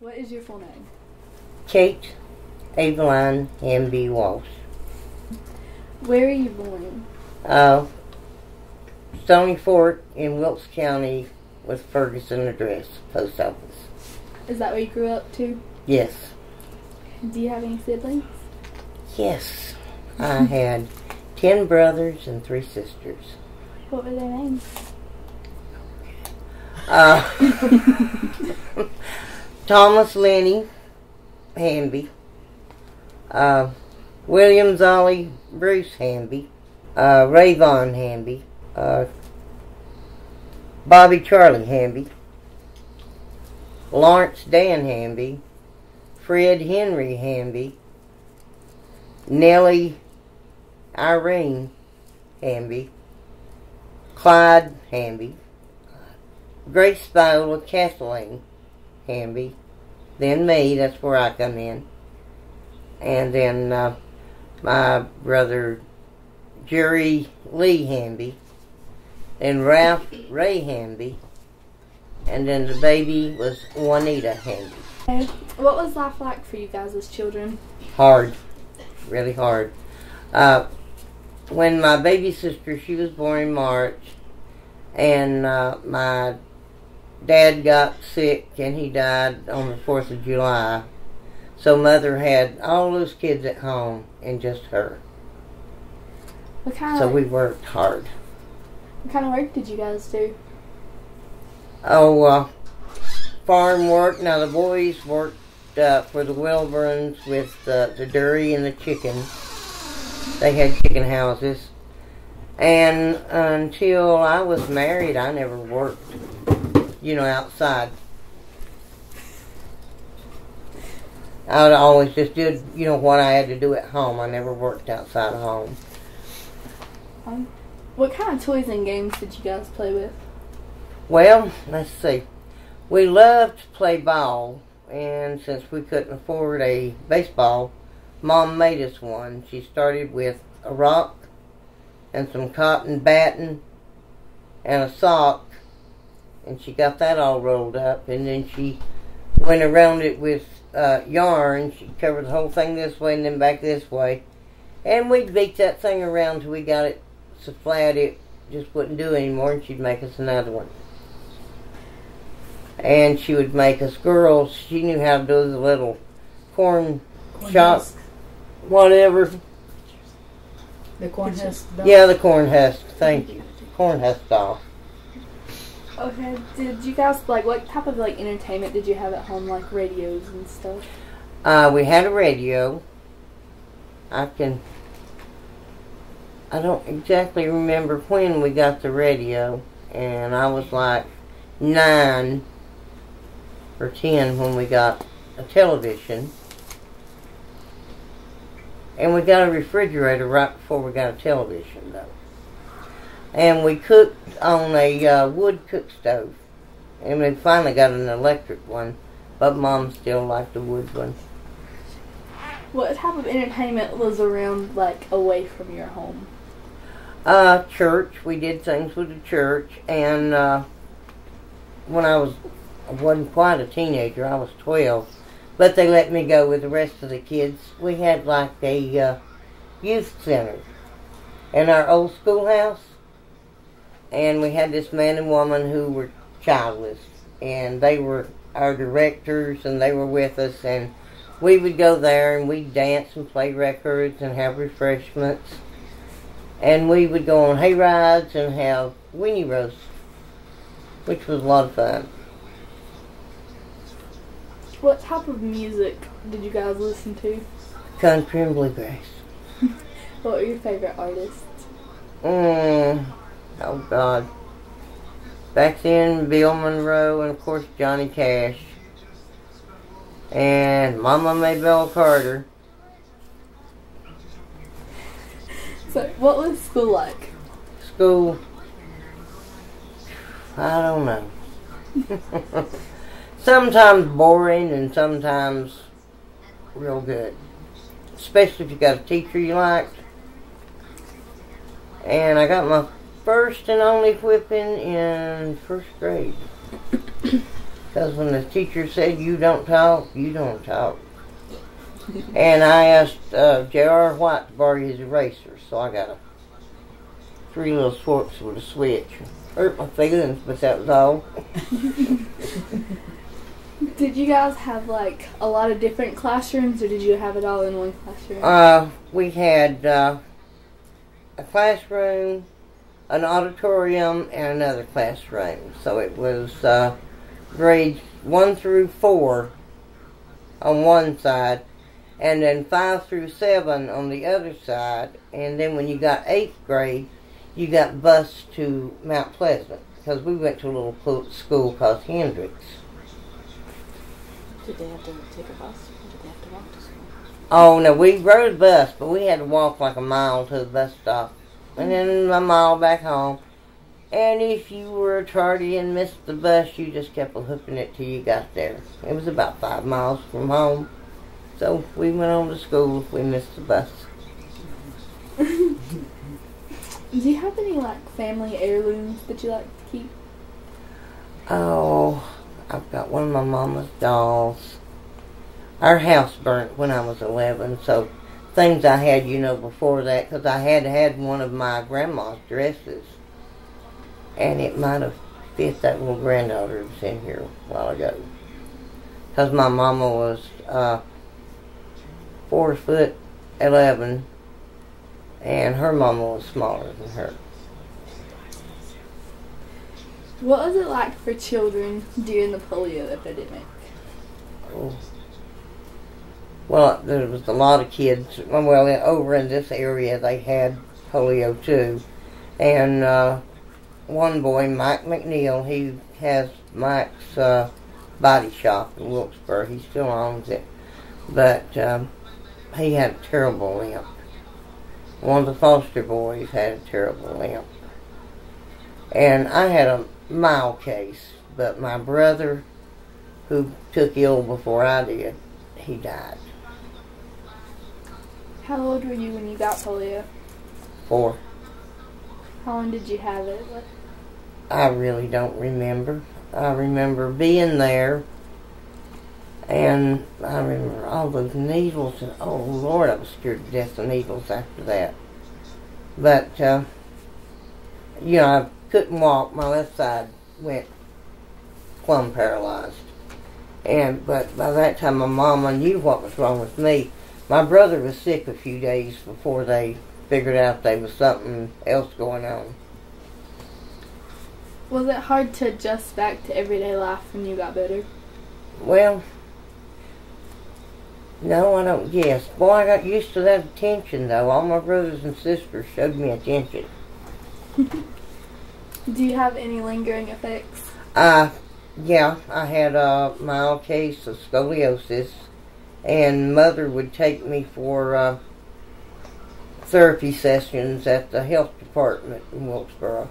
What is your full name? Kate Eveline Hamby Walsh. Where are you born? Stony Fork in Wilkes County with Ferguson address, post office. Is that where you grew up too? Yes. Do you have any siblings? Yes. I had 10 brothers and 3 sisters. What were their names? Thomas Lenny Hamby. William Zolly Bruce Hamby. Rayvon Hamby. Bobby Charlie Hamby. Lawrence Dan Hamby. Fred Henry Hamby. Nellie Irene Hamby. Clyde Hamby. Grace Viola Kathleen Hamby. Then me, that's where I come in. And then my brother Jerry Lee Hamby. And Ralph Ray Hamby. And then the baby was Juanita Hamby. Okay. What was life like for you guys as children? Hard. Really hard. When my baby sister, she was born in March, and my dad got sick and he died on the 4th of July. So Mother had all those kids at home and just her. So we worked hard. What kind of work did you guys do? Farm work. Now the boys worked for the Wilburns with the dairy and the chicken. They had chicken houses. And until I was married, I never worked, outside. I always just did, what I had to do at home. I never worked outside of home. What kind of toys and games did you guys play with? Well, let's see. We loved to play ball, and since we couldn't afford a baseball, Mom made us one. She started with a rock and some cotton batting and a sock, and she got that all rolled up, and then she went around it with yarn. She covered the whole thing this way and then back this way, and we'd beat that thing around till we got it so flat it just wouldn't do anymore, and she'd make us another one. And she would make us girls. She knew how to do the little corn chop, husk. Whatever. The corn husk doll? Yeah, the corn husk. Thank you. Corn husk doll. Okay, did you guys, what type of, entertainment did you have at home, like radios and stuff? We had a radio. I don't exactly remember when we got the radio, and I was like 9 or 10 when we got a television. And we got a refrigerator right before we got a television, though. And we cooked on a wood cook stove. And we finally got an electric one, but Mom still liked the wood one. What type of entertainment was around, away from your home? Church. We did things with the church. And when I wasn't quite a teenager, I was 12. But they let me go with the rest of the kids. We had a youth center in our old schoolhouse. And we had this man and woman who were childless. And they were our directors, and they were with us. And we would go there, and we'd dance and play records and have refreshments. And we would go on hay rides and have weenie roasts, which was a lot of fun. What type of music did you guys listen to? Country and bluegrass. What were your favorite artists? Oh, God. Back then, Bill Monroe and, of course, Johnny Cash. And Mama Maybelle Carter. So, what was school like? School, I don't know. Sometimes boring and sometimes real good. Especially if you got a teacher you liked. And I got my first and only whipping in first grade. Because when the teacher said, you don't talk, you don't talk. And I asked J.R. White to borrow his eraser, so I got 3 little swipes with a switch. Hurt my feelings, but that was all. Did you guys have like a lot of different classrooms, or did you have it all in one classroom? We had a classroom, an auditorium, and another classroom. So it was grades 1 through 4 on one side, and then 5 through 7 on the other side. And then when you got 8th grade, you got bused to Mount Pleasant, because we went to a little school called Hendricks. Did they have to take a bus, or did they have to walk to school? Oh, no, we rode a bus, but we had to walk like a mile to the bus stop, and then a mile back home. And if you were tardy and missed the bus, you just kept hooping it till you got there. It was about 5 miles from home, so we went on to school if we missed the bus. Do you have any like family heirlooms that you like to keep? Oh, I've got one of my mama's dolls. Our house burnt when I was 11, so things I had, before that, because I had one of my grandma's dresses, and it might have fit that little granddaughter that's in here a while ago. Because my mama was 4'11", and her mama was smaller than her. What was it like for children during the polio epidemic? Oh. Well, there was a lot of kids. Well, over in this area, they had polio too. And one boy, Mike McNeil, he has Mike's body shop in Wilkesboro. He still owns it. But he had a terrible limp. One of the foster boys had a terrible limp. And I had a mild case, but my brother, who took ill before I did, he died. How old were you when you got polio? 4. How long did you have it? I really don't remember. I remember being there, and I remember all those needles, and oh Lord, I was scared to death of needles after that. But, I couldn't walk. My left side went plumb paralyzed. But by that time, my mama knew what was wrong with me. My brother was sick a few days before they figured out there was something else going on. Was it hard to adjust back to everyday life when you got better? Well, no, I don't guess. Boy, I got used to that attention, though. All my brothers and sisters showed me attention. Do you have any lingering effects? Yeah, I had a mild case of scoliosis, and Mother would take me for therapy sessions at the health department in Wilkesboro.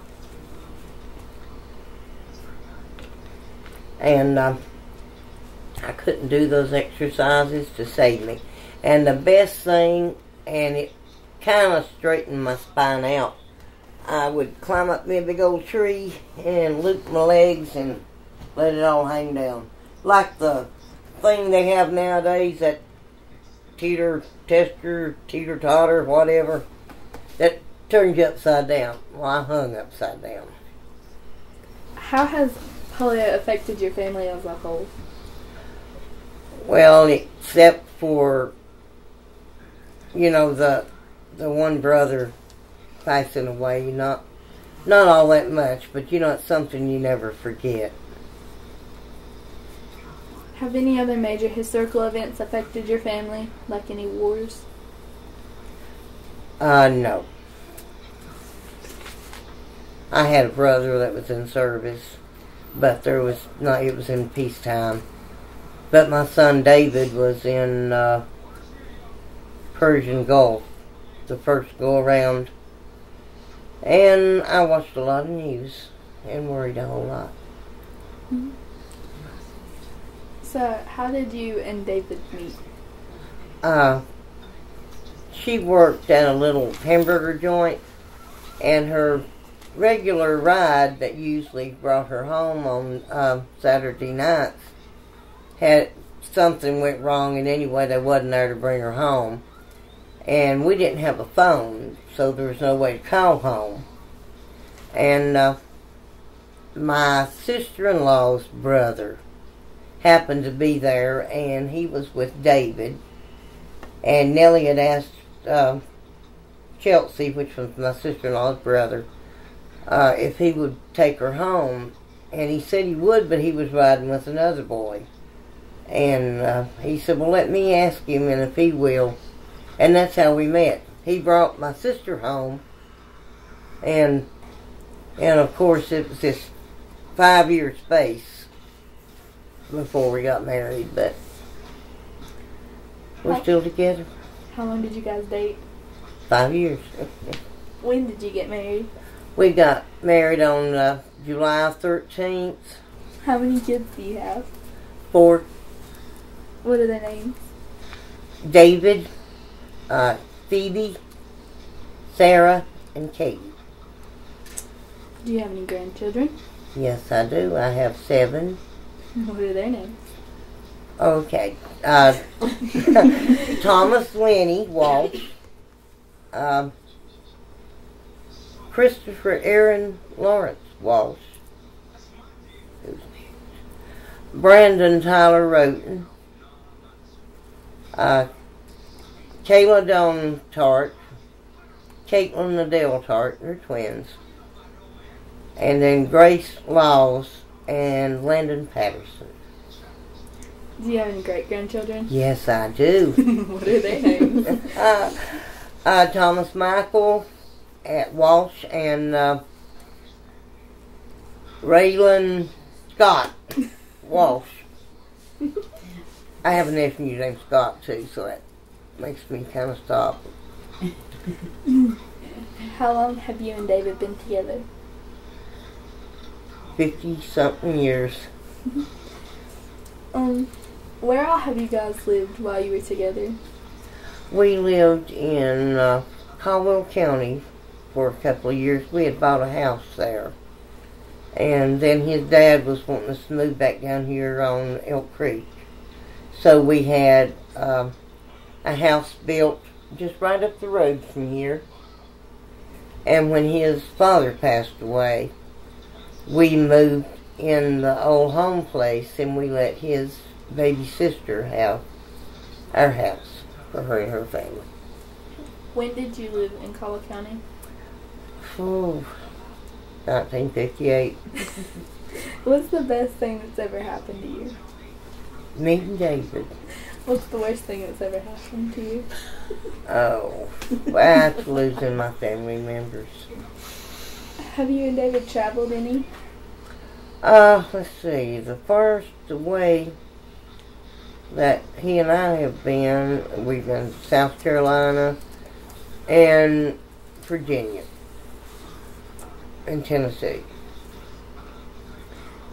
And I couldn't do those exercises to save me. And the best thing, and it kind of straightened my spine out, I would climb up me a big old tree and loop my legs and let it all hang down. Like the thing they have nowadays, that teeter-totter, whatever, that turns you upside down. Well, I hung upside down. How has polio affected your family as a whole? Well, except for, the one brother passing away, not all that much, but it's something you never forget. Have any other major historical events affected your family, like any wars? No. I had a brother that was in service, but it was in peacetime. But my son David was in Persian Gulf, the first go around. And I watched a lot of news and worried a whole lot. Mm-hmm. So, how did you and David meet? She worked at a little hamburger joint, and her regular ride that usually brought her home on Saturday nights had something went wrong, and anyway they wasn't there to bring her home, and we didn't have a phone, so there was no way to call home. And my sister-in-law's brother happened to be there, and he was with David, and Nellie had asked Chelsea, which was my sister-in-law's brother, if he would take her home, and he said he would, but he was riding with another boy. And he said, well, let me ask him, and if he will. And that's how we met. He brought my sister home, and of course it was this 5-year space before we got married, but we're still together. How long did you guys date? 5 years. When did you get married? We got married on July 13th. How many kids do you have? 4. What are their names? David, Phoebe, Sarah, and Kate. Do you have any grandchildren? Yes, I do. I have 7. What are their names? Okay. Thomas Lenny Walsh. Christopher Aaron Lawrence Walsh. Brandon Tyler Roten. Kayla Dawn Tart. Caitlin Adele Tart. They're twins. And then Grace Laws and Landon Patterson. Do you have any great-grandchildren? Yes, I do. What are their names? Thomas Michael at Walsh and Raylan Scott Walsh. I have a nephew named Scott too, so that makes me kind of stop. How long have you and David been together? 50-something years. Where all have you guys lived while you were together? We lived in Caldwell County for a couple of years. We had bought a house there. And then his dad was wanting us to move back down here on Elk Creek. So we had a house built just right up the road from here. And when his father passed away, we moved in the old home place, and we let his baby sister have our house for her and her family. When did you live in Caldwell County? 1958. What's the best thing that's ever happened to you? Meeting David. What's the worst thing that's ever happened to you? Oh, that's losing my family members. Have you and David traveled any? Let's see. The first way that he and I have been, we've been to South Carolina and Virginia and Tennessee.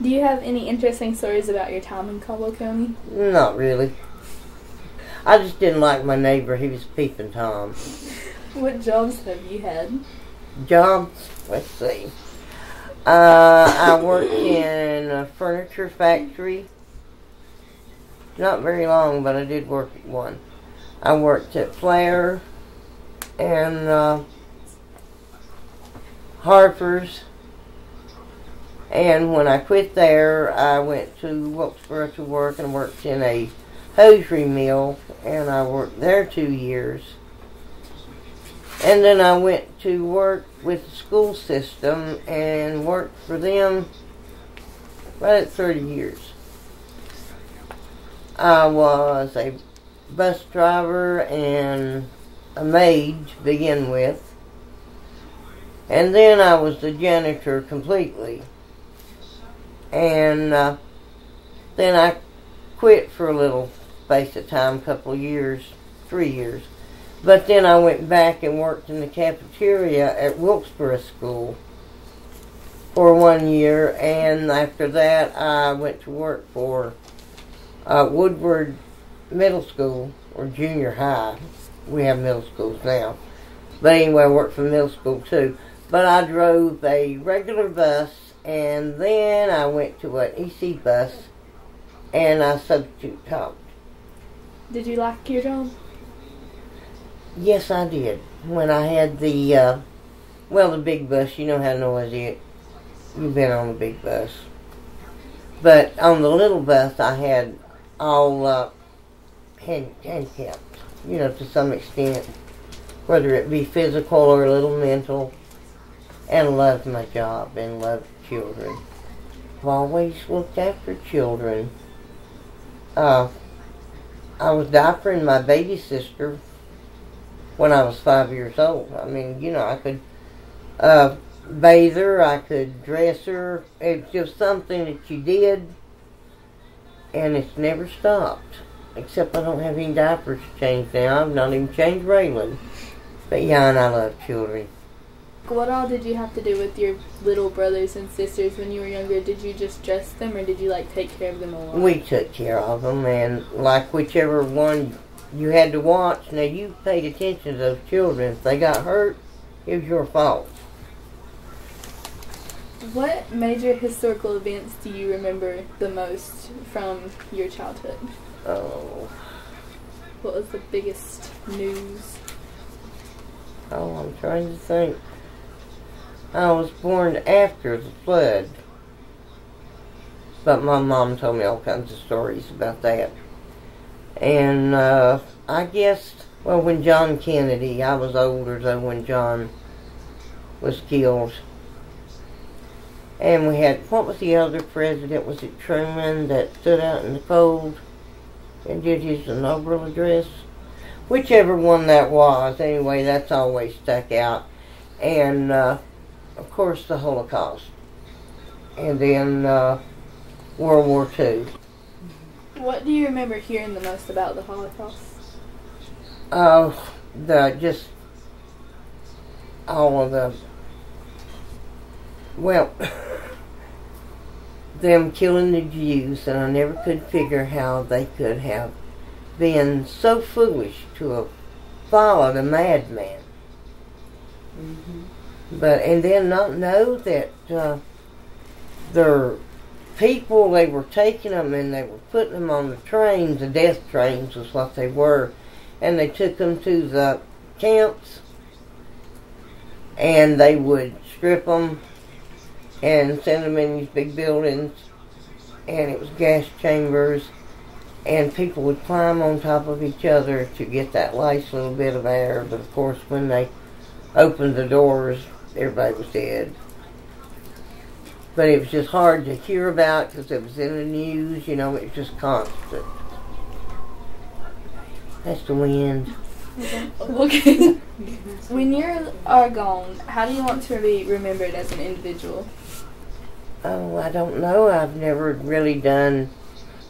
Do you have any interesting stories about your time in Caldwell County? Not really. I just didn't like my neighbor. He was Peeping Tom. What jobs have you had? Jobs? Let's see. I worked in a furniture factory. Not very long, but I did work at one. I worked at Flair and Harper's. And when I quit there, I went to Wilkesboro to work and worked in a hosiery mill, and I worked there 2 years. And then I went to work with the school system and worked for them right at 30 years. I was a bus driver and a maid to begin with. And then I was the janitor completely. And then I quit for a little space of time, couple of years, 3 years. But then I went back and worked in the cafeteria at Wilkesboro School for 1 year. And after that, I went to work for Woodward Middle School, or junior high. We have middle schools now. But anyway, I worked for middle school too. But I drove a regular bus, and then I went to an EC bus, and I substitute taught. Did you like your job? Yes, I did. When I had the big bus, you know how noisy it. You've been on the big bus. But on the little bus, I had all handicapped, to some extent, whether it be physical or a little mental, and loved my job and loved children. I've always looked after children. I was diapering my baby sister when I was 5 years old. I mean, I could bathe her, I could dress her. It's just something that you did, and it's never stopped. Except I don't have any diapers to change now. I've not even changed Raylan. But yeah, and I love children. What all did you have to do with your little brothers and sisters when you were younger? Did you just dress them, or did you take care of them a lot? We took care of them, and whichever one you had to watch. Now, you paid attention to those children. If they got hurt, it was your fault. What major historical events do you remember the most from your childhood? Oh. What was the biggest news? Oh, I'm trying to think. I was born after the flood. But my mom told me all kinds of stories about that. And I guess, when John Kennedy, I was older though when John was killed. And we had, what was the other president? Was it Truman that stood out in the cold and did his inaugural address? Whichever one that was. Anyway, that's always stuck out. And, of course, the Holocaust. And then World War II. What do you remember hearing the most about the Holocaust? Just all of them killing the Jews, and I never could figure how they could have been so foolish to have followed a madman. Mm-hmm. And then not know that their people, they were taking them and they were putting them on the trains, the death trains was what they were, and they took them to the camps, and they would strip them and send them in these big buildings, and it was gas chambers, and people would climb on top of each other to get that last little bit of air, but of course when they opened the doors, everybody was dead. But it was just hard to hear about because it was in the news, it was just constant. That's the wind. Okay. When you are gone, how do you want to be remembered as an individual? Oh, I don't know. I've never really done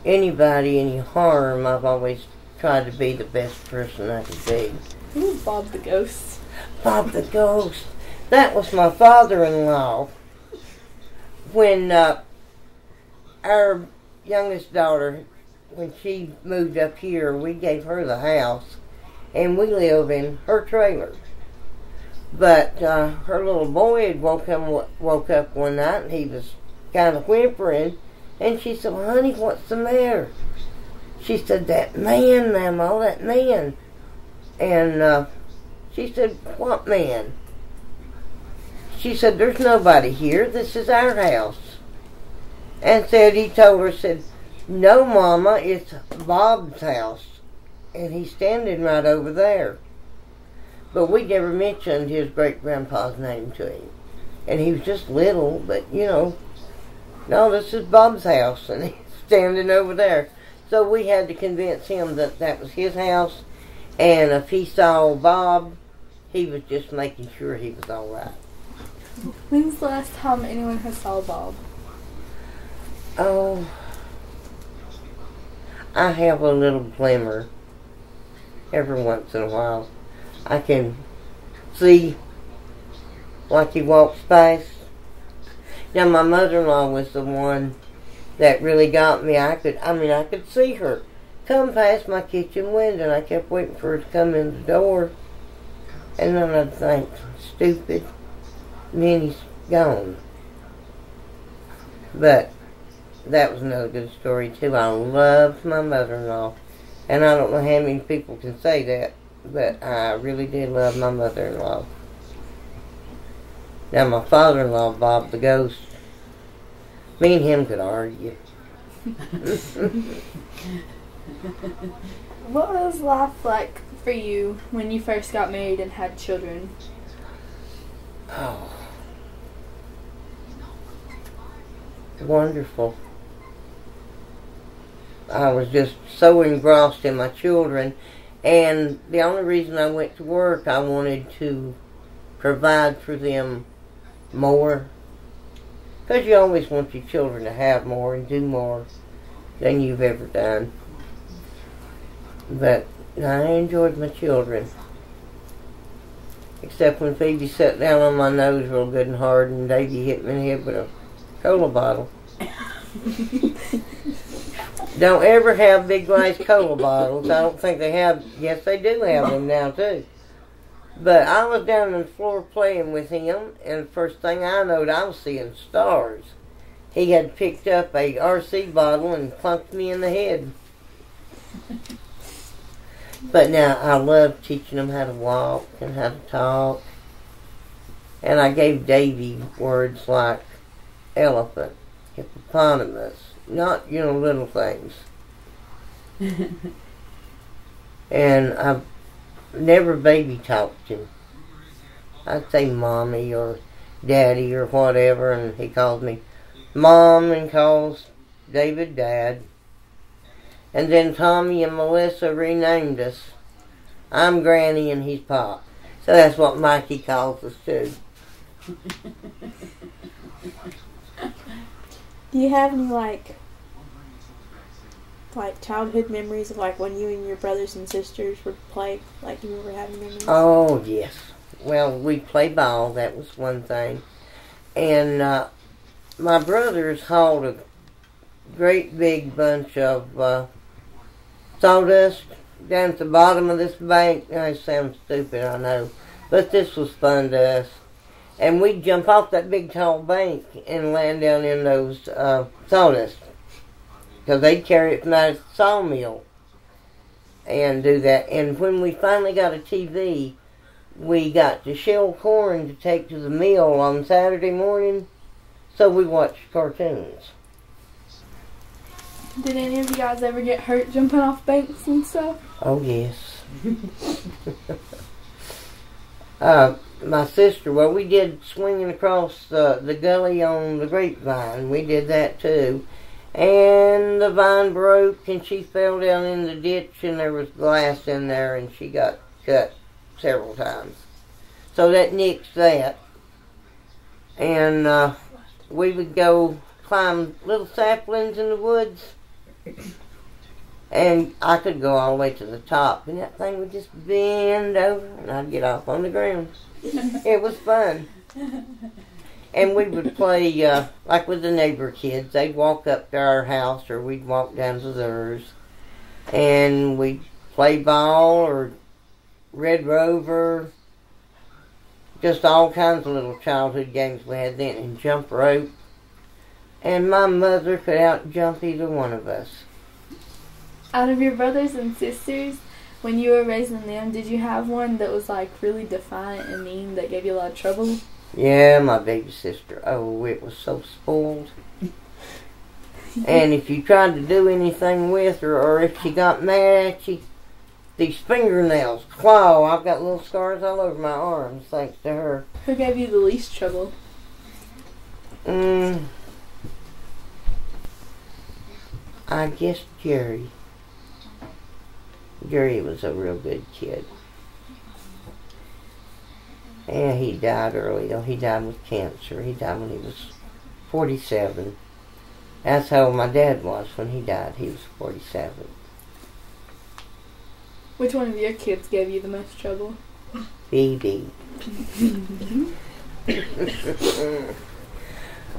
anybody any harm. I've always tried to be the best person I could be. Ooh, Bob the Ghost. Bob the Ghost. That was my father-in-law. When our youngest daughter, when she moved up here, we gave her the house, and we live in her trailer. But her little boy had woke up one night, and he was kind of whimpering, and she said, "Well, honey, what's the matter?" She said, "That man, Mama, that man." And she said, "What man?" She said, "There's nobody here. This is our house." And he told her, "No, Mama, it's Bob's house. And he's standing right over there." But we never mentioned his great-grandpa's name to him. And he was just little, but, no, this is Bob's house, and he's standing over there. So we had to convince him that that was his house, and if he saw Bob, he was just making sure he was all right. When's the last time anyone has saw Bob? Oh, I have a little glimmer every once in a while. I can see like he walks past. Now, my mother-in-law was the one that really got me. I could see her come past my kitchen window, and I kept waiting for her to come in the door. And then I'd think, stupid. then he's gone. But that was another good story too. I loved my mother-in-law. And I don't know how many people can say that, but I really did love my mother-in-law. Now my father-in-law, Bob the Ghost, me and him could argue. What was life like for you when you first got married and had children? Oh, wonderful. I was just so engrossed in my children, and the only reason I went to work, I wanted to provide for them more, because you always want your children to have more and do more than you've ever done. But I enjoyed my children, except when Phoebe sat down on my nose real good and hard and Davy hit me in the head with a cola bottle. Don't ever have big glass cola bottles. I don't think they have. Yes, they do have them now too. But I was down on the floor playing with him, and the first thing I knowed, I was seeing stars. He had picked up a RC bottle and clunked me in the head. But now I love teaching them how to walk and how to talk. And I gave Davy words like elephant, hippopotamus, not, little things. And I've never baby talked him. I'd say mommy or daddy or whatever, and he calls me mom and calls David dad. And then Tommy and Melissa renamed us. I'm Granny and he's Pop. So that's what Mikey calls us too. Do you have any like childhood memories of like when you and your brothers and sisters would play? Like, do you remember having memories? Oh yes. Well, we'd play ball. That was one thing. And my brothers hauled a great big bunch of sawdust down at the bottom of this bank. Now, it sounds stupid, I know, but this was fun to us. And we'd jump off that big tall bank and land down in those sawdust, because they'd carry it from out of the sawmill and do that. And when we finally got a TV, we got to shell corn to take to the mill on Saturday morning, so we watched cartoons. Did any of you guys ever get hurt jumping off banks and stuff? Oh, yes. My sister, well, we did swinging across the gully on the grapevine. We did that too. And the vine broke and she fell down in the ditch and there was glass in there and she got cut several times. So that nixed that. And we would go climb little saplings in the woods. And I could go all the way to the top and that thing would just bend over and I'd get off on the ground. It was fun. And we would play, like with the neighbor kids. They'd walk up to our house or we'd walk down to theirs. And we'd play ball or Red Rover. Just all kinds of little childhood games we had then. And jump rope. And my mother could out-jump either one of us. Out of your brothers and sisters, when you were raising them, did you have one that was like really defiant and mean that gave you a lot of trouble? Yeah, my baby sister. Oh, it was so spoiled. And if you tried to do anything with her, or if she got mad at you, these fingernails, claw, I've got little scars all over my arms thanks to her. Who gave you the least trouble? I guess Jerry. Jerry was a real good kid. And he died early, though. He died with cancer. He died when he was 47. That's how old my dad was when he died. He was 47. Which one of your kids gave you the most trouble? Phoebe.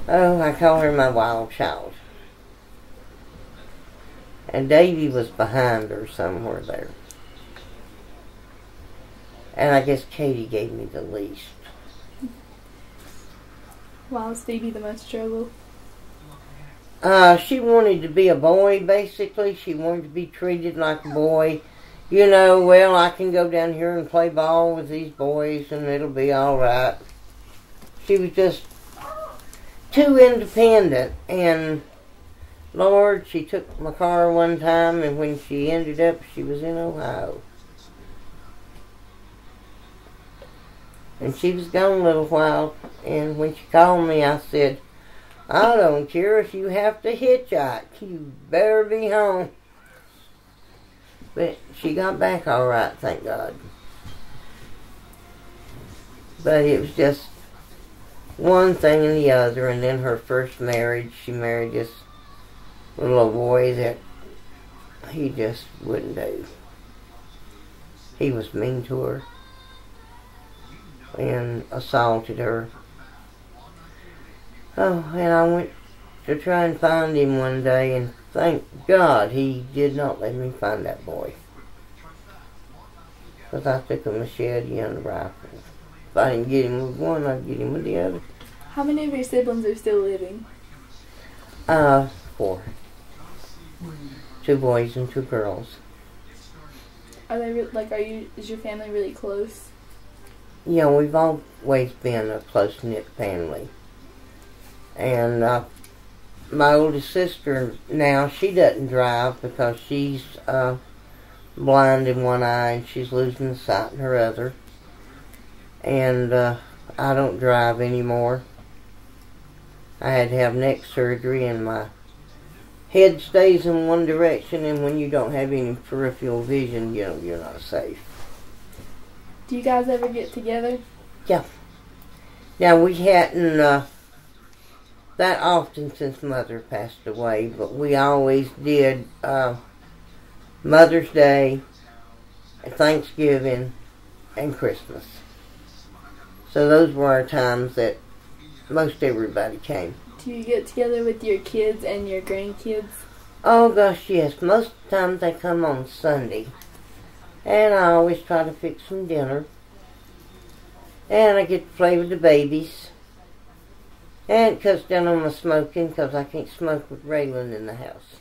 Oh, I call her my wild child. And Davy was behind her somewhere there. And I guess Katie gave me the least. Why was Phoebe the most trouble? She wanted to be a boy, basically. She wanted to be treated like a boy. You know, well, I can go down here and play ball with these boys and it'll be alright. She was just too independent. And, Lord, she took my car one time, and when she ended up, she was in Ohio. And she was gone a little while, and when she called me, I said, I don't care if you have to hitchhike. You better be home. But she got back all right, thank God. But it was just one thing and the other. And then her first marriage, she married this little boy that he just wouldn't do. He was mean to her and assaulted her. Oh, and I went to try and find him one day, and thank God he did not let me find that boy. Because I took a machete and a rifle. If I didn't get him with one, I'd get him with the other. How many of your siblings are still living? 4. 2 boys and 2 girls. Are they is your family really close? Yeah, we've always been a close-knit family. And my oldest sister now, she doesn't drive because she's blind in one eye and she's losing the sight in her other. And I don't drive anymore. I had to have neck surgery and my head stays in one direction, and when you don't have any peripheral vision, you know, you're not safe. Do you guys ever get together? Yeah. Now, we hadn't that often since Mother passed away, but we always did Mother's Day, Thanksgiving, and Christmas. So those were our times that most everybody came. Do you get together with your kids and your grandkids? Oh gosh, yes. Most of the time they come on Sunday. And I always try to fix some dinner. And I get to play with the babies. And it cuts down on my smoking because I can't smoke with Raylan in the house.